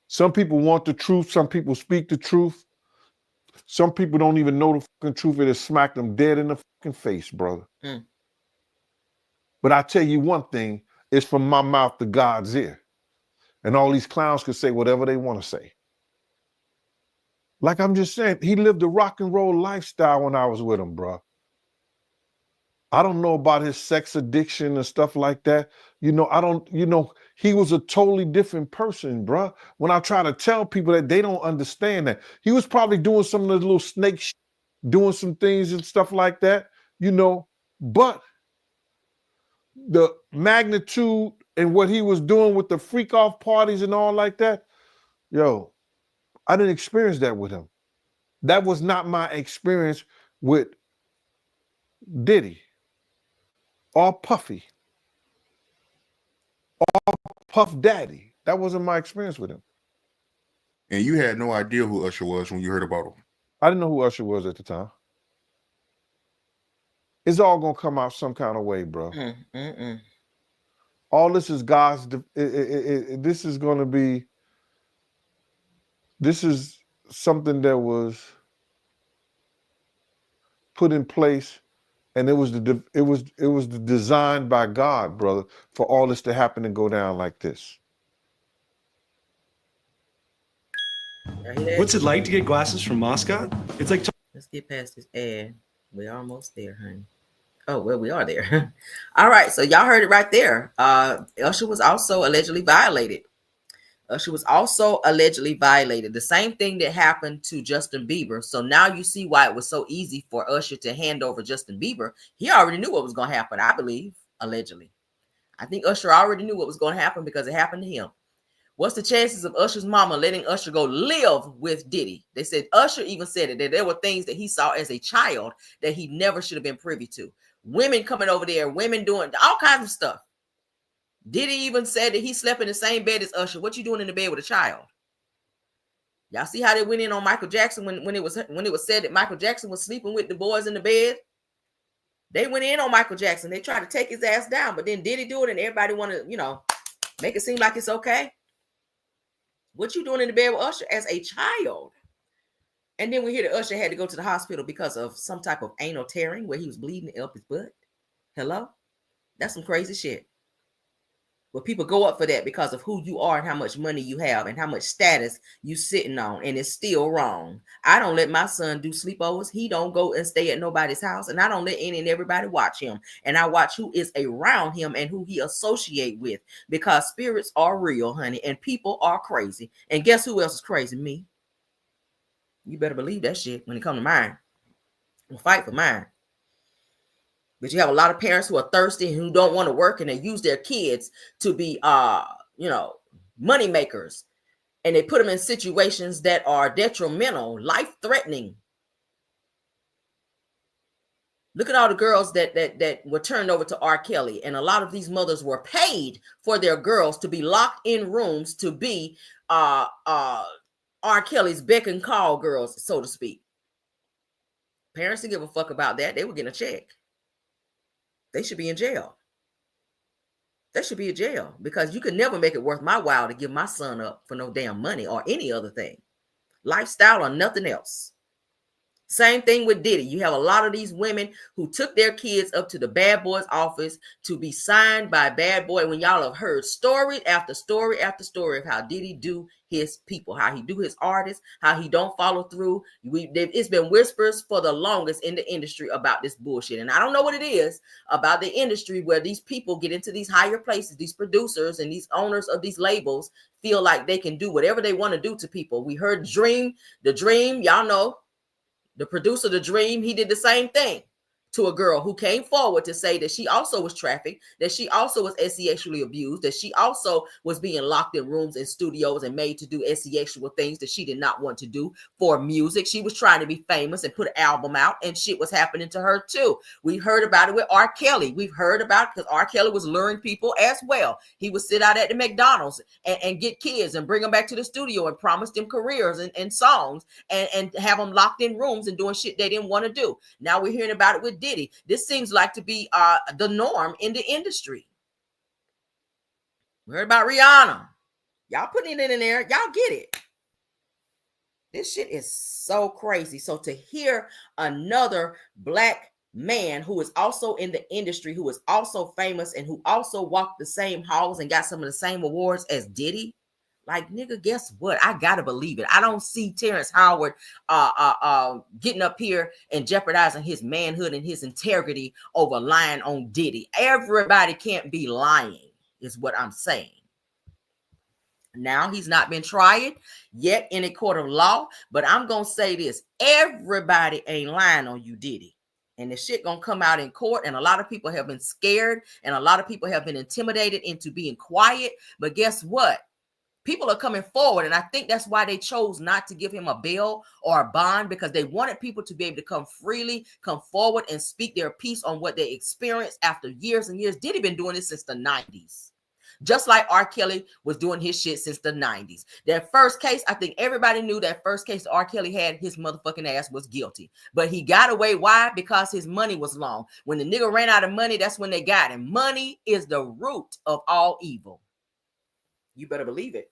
Some people want the truth, some people speak the truth. Some people don't even know the fucking truth. It has smacked them dead in the fucking face, brother. But I tell you one thing, it's from my mouth to God's ear. And all these clowns can say whatever they want to say. Like I'm just saying, he lived a rock and roll lifestyle when I was with him, bro. I don't know about his sex addiction and stuff like that. He was a totally different person, bro. When I try to tell people that, they don't understand that. He was probably doing some of the little snake shit, doing some things and stuff like that, but the magnitude and what he was doing with the freak off parties and all like that, I didn't experience that with him. That was not my experience with Diddy or Puffy or Puff Daddy. That wasn't my experience with him. And you had no idea who Usher was when you heard about him? I didn't know who Usher was at the time. It's all going to come out some kind of way, bro. All this is God's, this is going to be, this is something that was put in place, and it was designed by God, brother, for all this to happen and go down like this. What's it like to get glasses from Moscot? It's like let's get past this ad. We're almost there, honey. Oh, well, we are there. All right, so y'all heard it right there. Usher was also allegedly violated. Usher was also allegedly violated. The same thing that happened to Justin Bieber. So now you see why it was so easy for Usher to hand over Justin Bieber. He already knew what was going to happen, I believe, allegedly. I think Usher already knew what was going to happen because it happened to him. What's the chances of Usher's mama letting Usher go live with Diddy? They said Usher even said it, that there were things that he saw as a child that he never should have been privy to. Women coming over there, women doing all kinds of stuff. Diddy even said that he slept in the same bed as Usher. What you doing in the bed with a child? Y'all see how they went in on Michael Jackson when it was said that Michael Jackson was sleeping with the boys in the bed? They went in on Michael Jackson. They tried to take his ass down, but then Diddy do it, and everybody want to, make it seem like it's okay. What you doing in the bed with Usher as a child? And then we hear that Usher had to go to the hospital because of some type of anal tearing where he was bleeding up his butt. Hello? That's some crazy shit. But people go up for that because of who you are and how much money you have and how much status you sitting on, and it's still wrong. I don't let my son do sleepovers. He don't go and stay at nobody's house, and I don't let any and everybody watch him. And I watch who is around him and who he associate with, because spirits are real, honey, and people are crazy. And guess who else is crazy? Me. You better believe that shit when it comes to mine. I'll fight for mine. But you have a lot of parents who are thirsty and who don't want to work, and they use their kids to be, money makers. And they put them in situations that are detrimental, life-threatening. Look at all the girls that were turned over to R. Kelly. And a lot of these mothers were paid for their girls to be locked in rooms to be R. Kelly's beck and call girls, so to speak. Parents didn't give a fuck about that. They were getting a check. They should be in jail. They should be in jail, because you could never make it worth my while to give my son up for no damn money or any other thing. Lifestyle or nothing else. Same thing with Diddy. You have a lot of these women who took their kids up to the bad boy's office to be signed by a bad boy, when y'all have heard story after story after story of how Diddy do his people, how he do his artists, how he don't follow through. It's been whispers for the longest in the industry about this bullshit. And I don't know what it is about the industry where these people get into these higher places, these producers and these owners of these labels feel like they can do whatever they want to do to people. We heard the dream, y'all know. The producer, The Dream, he did the same thing to a girl who came forward to say that she also was trafficked, that she also was sexually abused, that she also was being locked in rooms and studios and made to do sexual things that she did not want to do for music. She was trying to be famous and put an album out, and shit was happening to her too. We heard about it with R. Kelly. We've heard about it because R. Kelly was luring people as well. He would sit out at the McDonald's and get kids and bring them back to the studio and promise them careers and songs and have them locked in rooms and doing shit they didn't want to do. Now we're hearing about it with Diddy. This seems like to be the norm in the industry. We heard about Rihanna. Y'all putting it in there. Y'all get it. This shit is so crazy. So to hear another black man who is also in the industry, who is also famous, and who also walked the same halls and got some of the same awards as Diddy, like, nigga, guess what? I gotta believe it. I don't see Terrence Howard getting up here and jeopardizing his manhood and his integrity over lying on Diddy. Everybody can't be lying, is what I'm saying. Now, he's not been tried yet in a court of law, but I'm gonna say this: everybody ain't lying on you, Diddy. And the shit gonna come out in court, and a lot of people have been scared, and a lot of people have been intimidated into being quiet. But guess what? People are coming forward, and I think that's why they chose not to give him a bail or a bond, because they wanted people to be able to come freely, come forward and speak their piece on what they experienced after years and years. Diddy been doing this since the 90s. Just like R. Kelly was doing his shit since the 90s. That first case, I think everybody knew that first case R. Kelly had, his motherfucking ass was guilty. But he got away. Why? Because his money was long. When the nigga ran out of money, that's when they got him. Money is the root of all evil. You better believe it.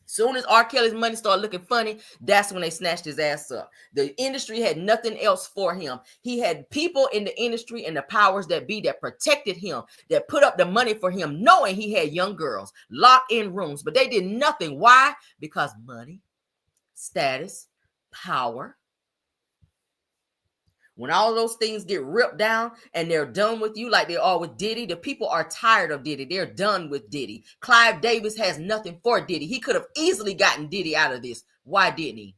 Soon as R. Kelly's money started looking funny, that's when they snatched his ass up. The industry had nothing else for him. He had people in the industry and the powers that be that protected him, that put up the money for him, knowing he had young girls locked in rooms, but they did nothing. Why? Because money, status, power. When all those things get ripped down and they're done with you like they are with Diddy, the people are tired of Diddy. They're done with Diddy. Clive Davis has nothing for Diddy. He could have easily gotten Diddy out of this. Why didn't he?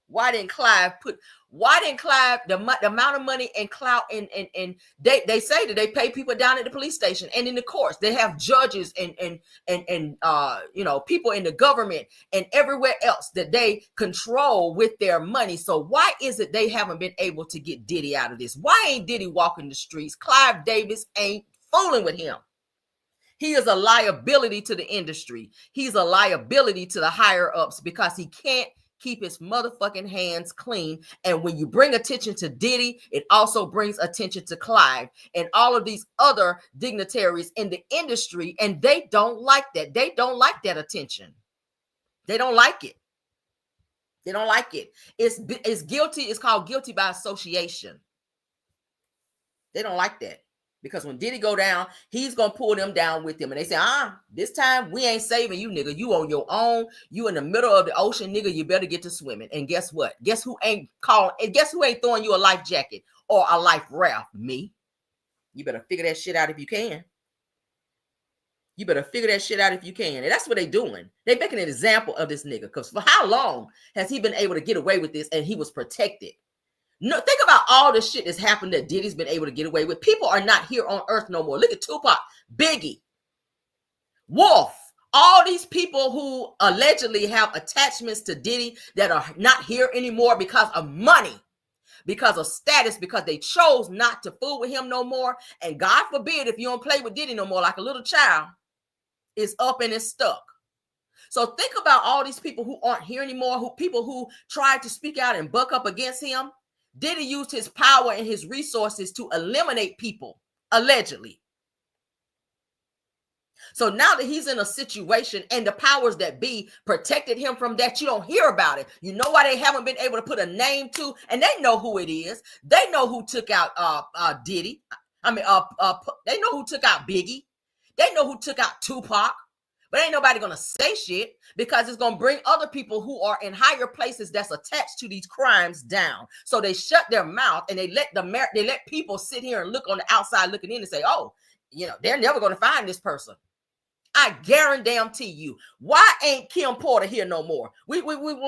Why didn't Clive the amount of money and clout and they say that they pay people down at the police station and in the courts. They have judges and people in the government and everywhere else that they control with their money. So why is it they haven't been able to get Diddy out of this? Why ain't Diddy walking the streets? Clive Davis ain't fooling with him. He is a liability to the industry. He's a liability to the higher ups because he can't keep his motherfucking hands clean. And when you bring attention to Diddy, it also brings attention to Clive and all of these other dignitaries in the industry. And they don't like that. They don't like that attention. They don't like it. They don't like it. It's guilty. It's called guilty by association. They don't like that. Because when Diddy go down, he's going to pull them down with him. And they say, this time we ain't saving you, nigga. You on your own. You in the middle of the ocean, nigga. You better get to swimming. And guess what? Guess who ain't throwing you a life jacket or a life raft? Me. You better figure that shit out if you can. You better figure that shit out if you can. And that's what they doing. They making an example of this nigga. Because for how long has he been able to get away with this and he was protected? No, think about all the shit that's happened that Diddy's been able to get away with. People are not here on earth no more. Look at Tupac, Biggie, Wolf, all these people who allegedly have attachments to Diddy that are not here anymore because of money, because of status, because they chose not to fool with him no more. And God forbid if you don't play with Diddy no more like a little child, it's up and it's stuck. So think about all these people who aren't here anymore, people who tried to speak out and buck up against him. Diddy used his power and his resources to eliminate people, allegedly. So now that he's in a situation and the powers that be protected him from that, you don't hear about it. You know why they haven't been able to put a name to, and they know who it is. They know who took out Diddy. They know who took out Biggie. They know who took out Tupac. But ain't nobody going to say shit because it's going to bring other people who are in higher places that's attached to these crimes down. So they shut their mouth and they let people sit here and look on the outside looking in and say, oh, they're never going to find this person. I guarantee you. Why ain't Kim Porter here no more? When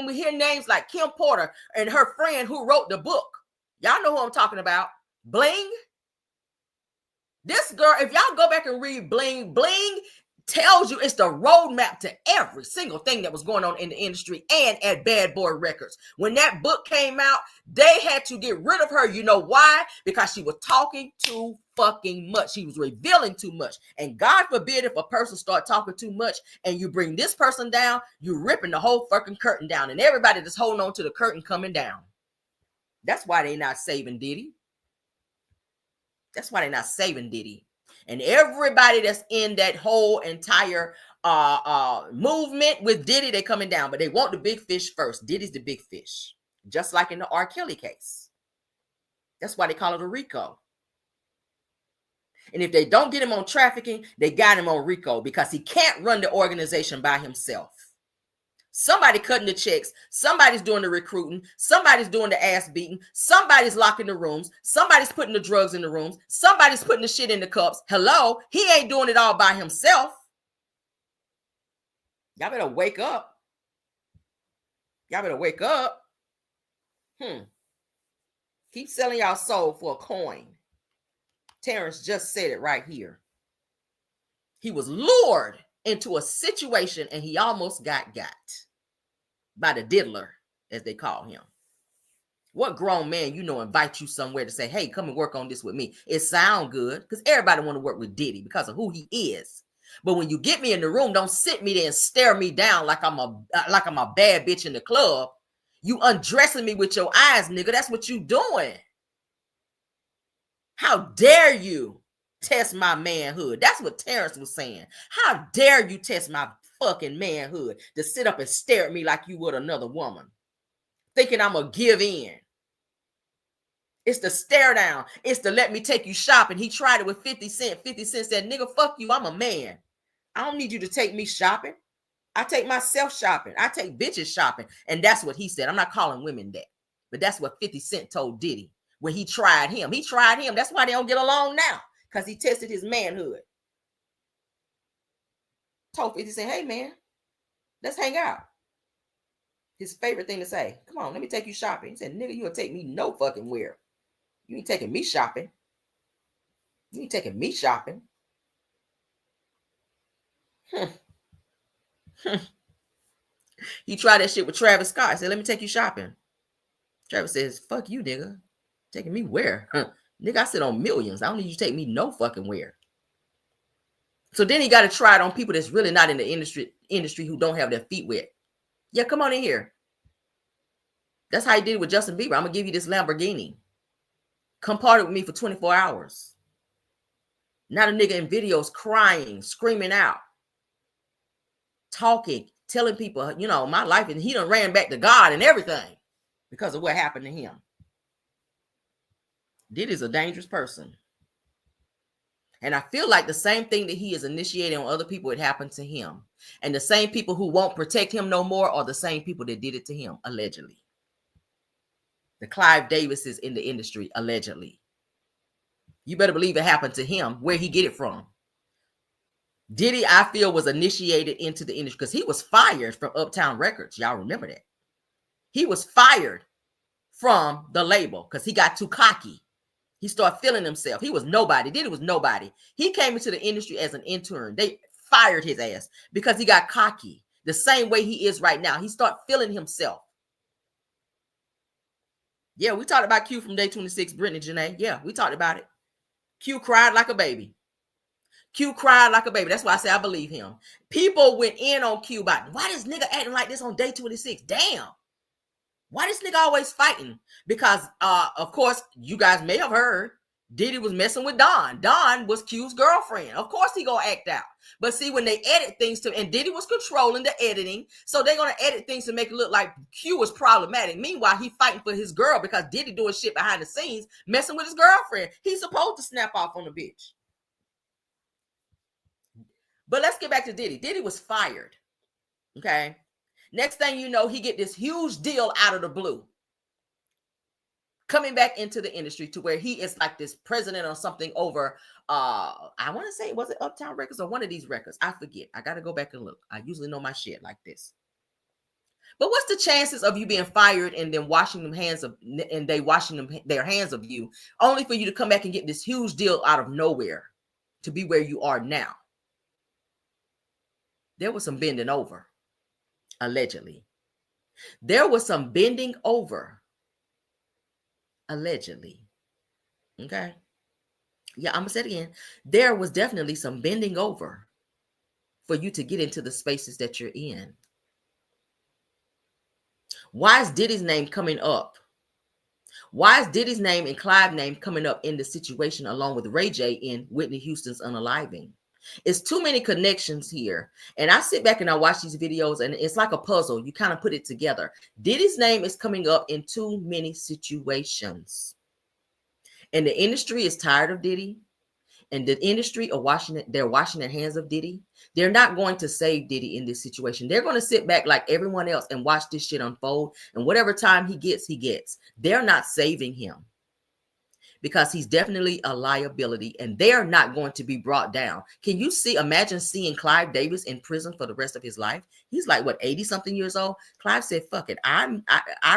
we hear names like Kim Porter and her friend who wrote the book, y'all know who I'm talking about. Bling. This girl, if y'all go back and read Bling, Bling tells you it's the roadmap to every single thing that was going on in the industry and at Bad Boy Records. When that book came out, they had to get rid of her. You know why? Because she was talking too fucking much. She was revealing too much. And God forbid if a person start talking too much and you bring this person down, you're ripping the whole fucking curtain down. And everybody that's holding on to the curtain coming down. That's why they not saving Diddy. That's why they're not saving Diddy. And everybody that's in that whole entire movement with Diddy, they coming down. But they want the big fish first. Diddy's the big fish. Just like in the R. Kelly case. That's why they call it a RICO. And if they don't get him on trafficking, they got him on RICO because he can't run the organization by himself. Somebody cutting the checks. Somebody's doing the recruiting. Somebody's doing the ass beating. Somebody's locking the rooms. Somebody's putting the drugs in the rooms. Somebody's putting the shit in the cups. Hello? He ain't doing it all by himself. Y'all better wake up. Y'all better wake up. Keep selling y'all soul for a coin. Terrence just said it right here. He was lured into a situation and he almost got by the diddler, as they call him. What grown man, invite you somewhere to say, hey, come and work on this with me. It sound good because everybody want to work with Diddy because of who he is. But when you get me in the room, don't sit me there and stare me down like I'm a bad bitch in the club. You undressing me with your eyes, nigga. That's what you doing. How dare you test my manhood? That's what Terrence was saying. How dare you test my fucking manhood to sit up and stare at me like you would another woman, thinking I'm gonna give in. It's the stare down. It's the let me take you shopping. He tried it with 50 Cent. 50 Cent said, nigga, fuck you. I'm a man. I don't need you to take me shopping. I take myself shopping. I take bitches shopping. And that's what he said. I'm not calling women that. But that's what 50 Cent told Diddy. when he tried him. He tried him. That's why they don't get along now, because he tested his manhood. Told 50 Cent, hey man, let's hang out. His favorite thing to say, come on, let me take you shopping. He said, nigga, you gonna take me no fucking where. You ain't taking me shopping. You ain't taking me shopping. He tried that shit with Travis Scott. He said, let me take you shopping. Travis says, fuck you, nigga. Taking me where? Nigga, I sit on millions. I don't need you to take me no fucking where. So then he got to try it on people that's really not in the industry who don't have their feet wet. Yeah, come on in here. That's how he did it with Justin Bieber. I'm going to give you this Lamborghini. Come party with me for 24 hours. Not a nigga in videos crying, screaming out, talking, telling people, you know, my life, and he done ran back to God and everything because of what happened to him. Diddy's a dangerous person. And I feel like the same thing that he is initiating on other people, it happened to him. And the same people who won't protect him no more are the same people that did it to him, allegedly. The Clive Davises in the industry, allegedly. You better believe it happened to him. Where he get it from? Diddy, I feel, was initiated into the industry because he was fired from Uptown Records. Y'all remember that? He was fired from the label because he got too cocky. He started feeling himself. He was nobody. Diddy was nobody. He came into the industry as an intern. They fired his ass because he got cocky. The same way he is right now. He started feeling himself. Yeah, we talked about Q from Day 26, Brittany Janae. Yeah, we talked about it. Q cried like a baby. Q cried like a baby. That's why I say I believe him. People went in on Q about, why this nigga acting like this on Day 26? Damn. Why this nigga always fighting? Because, of course, you guys may have heard Diddy was messing with Dawn. Dawn was Q's girlfriend. Of course he gonna act out. But see, when they edit things to, and Diddy was controlling the editing, so they're gonna edit things to make it look like Q was problematic. Meanwhile, he fighting for his girl because Diddy doing shit behind the scenes, messing with his girlfriend. He's supposed to snap off on the bitch. But let's get back to Diddy. Diddy was fired. Okay. Next thing you know, he get this huge deal out of the blue. Coming back into the industry to where he is like this president or something over, I want to say, was it Uptown Records or one of these records? I forget. I got to go back and look. I usually know my shit like this. But what's the chances of you being fired and then washing them hands of, and they washing them their hands of you, only for you to come back and get this huge deal out of nowhere to be where you are now? There was some bending over, allegedly. There was some bending over. Allegedly. Okay. Yeah, I'm gonna say it again. There was definitely some bending over for you to get into the spaces that you're in. Why is Diddy's name coming up? Why is Diddy's name and Clive's name coming up in the situation along with Ray J in Whitney Houston's Unaliving? It's too many connections here. And I sit back and I watch these videos and it's like a puzzle. You kind of put it together. Diddy's name is coming up in too many situations. And the industry is tired of Diddy. And the industry are they're washing their hands of Diddy. They're not going to save Diddy in this situation. They're going to sit back like everyone else and watch this shit unfold. And whatever time he gets, he gets. They're not saving him. Because he's definitely a liability and they're not going to be brought down. Can you imagine seeing Clive Davis in prison for the rest of his life? He's like, what, 80 something years old? Clive said, fuck it. I'd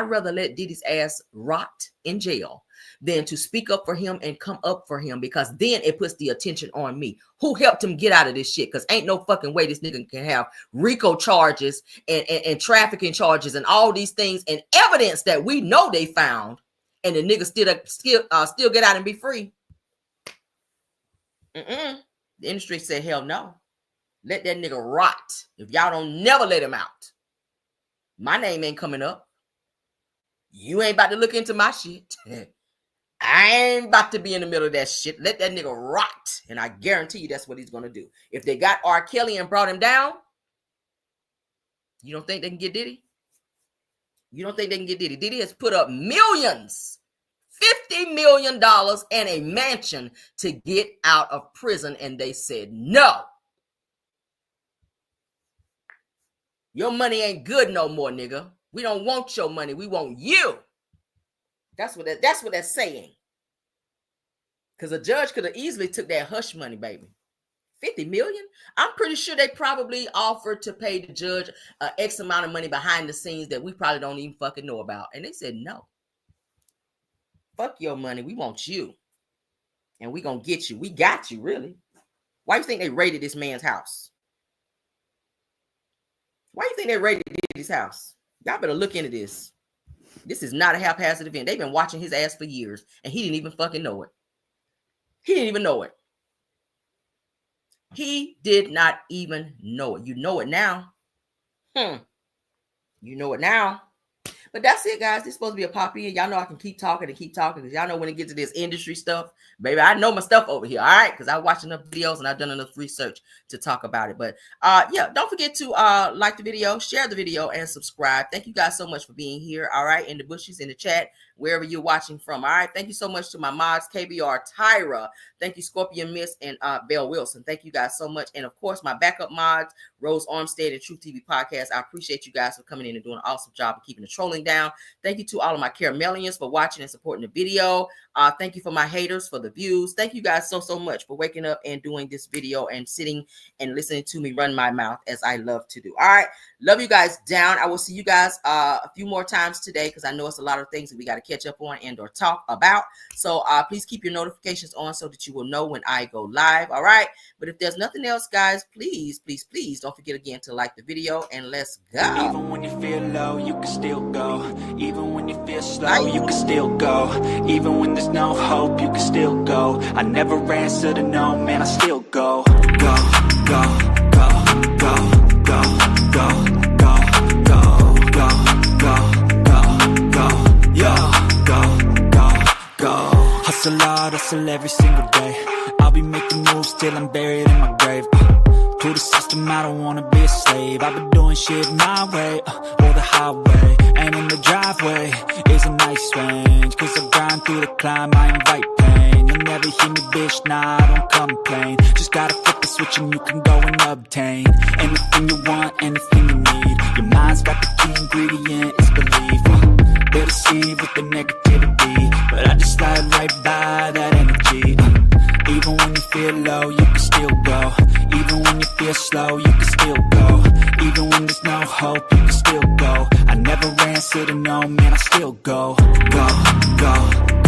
rather let Diddy's ass rot in jail than to speak up for him and come up for him, because then it puts the attention on me. Who helped him get out of this shit? Because ain't no fucking way this nigga can have RICO charges and trafficking charges and all these things and evidence that we know they found. And the nigga still get out and be free. The industry said, hell no. Let that nigga rot. If y'all don't never let him out, my name ain't coming up. You ain't about to look into my shit. I ain't about to be in the middle of that shit. Let that nigga rot. And I guarantee you that's what he's going to do. If they got R. Kelly and brought him down, you don't think they can get Diddy? You don't think they can get Diddy? Diddy has put up millions, $50 million and a mansion to get out of prison. And they said, no. Your money ain't good no more, nigga. We don't want your money. We want you. That's what that's saying. Because a judge could have easily took that hush money, baby. 50 million? I'm pretty sure they probably offered to pay the judge X amount of money behind the scenes that we probably don't even fucking know about. And they said, no. Fuck your money. We want you. And we gonna get you. We got you, really. Why do you think they raided this man's house? Why do you think they raided his house? Y'all better look into this. This is not a haphazard event. They've been watching his ass for years, and he didn't even fucking know it. He didn't even know it. He did not even know it. You know it now. You know it now. But that's it, guys. This is supposed to be a pop in. Y'all know I can keep talking because y'all know when it gets to this industry stuff, baby, I know my stuff over here. All right, because I watched enough videos and I've done enough research to talk about it. But yeah, don't forget to like the video, share the video, and subscribe. Thank you guys so much for being here. All right, in the bushes, in the chat, wherever you're watching from. All right, thank you so much to my mods, KBR, Tyra. Thank you, Scorpion Miss, and Belle Wilson. Thank you guys so much. And of course, my backup mods, Rose Armstead and Truth TV Podcast. I appreciate you guys for coming in and doing an awesome job of keeping the trolling down. Thank you to all of my Caramelians for watching and supporting the video. Thank you for my haters for the views. Thank you guys so much for waking up and doing this video and sitting and listening to me run my mouth as I love to do. All right, love you guys down. I will see you guys a few more times today because I know it's a lot of things that we got to catch up on and or talk about. So please keep your notifications on so that you will know when I go live. All right, but if there's nothing else, guys, please don't forget again to like the video, and let's go. Even when you feel low, you can still go. Even when you feel slow, you can still go. Even when there's no hope, you can still go. I never answer to no, man, I still go. Go, go, go, go, go, go, go, go, go, go, go, go, yo, go. Hustle hard, hustle every single day. I'll be making moves till I'm buried in my grave. To the system, I don't wanna be a slave. I've been doing shit my way, or the highway. And in the driveway is a nice range. Cause I grind through the climb, I invite pain. You'll never hear me, bitch, nah, I don't complain. Just gotta flip the switch and you can go and obtain anything you want, anything you need. Your mind's got the key ingredient, it's belief. They'll deceive with the negativity, but I just slide right by that energy. Even when you feel low, you can still go. Even when you feel slow, you can still go. Even when there's no hope, you can still go. I never answer to no, man, I still go. Go, go.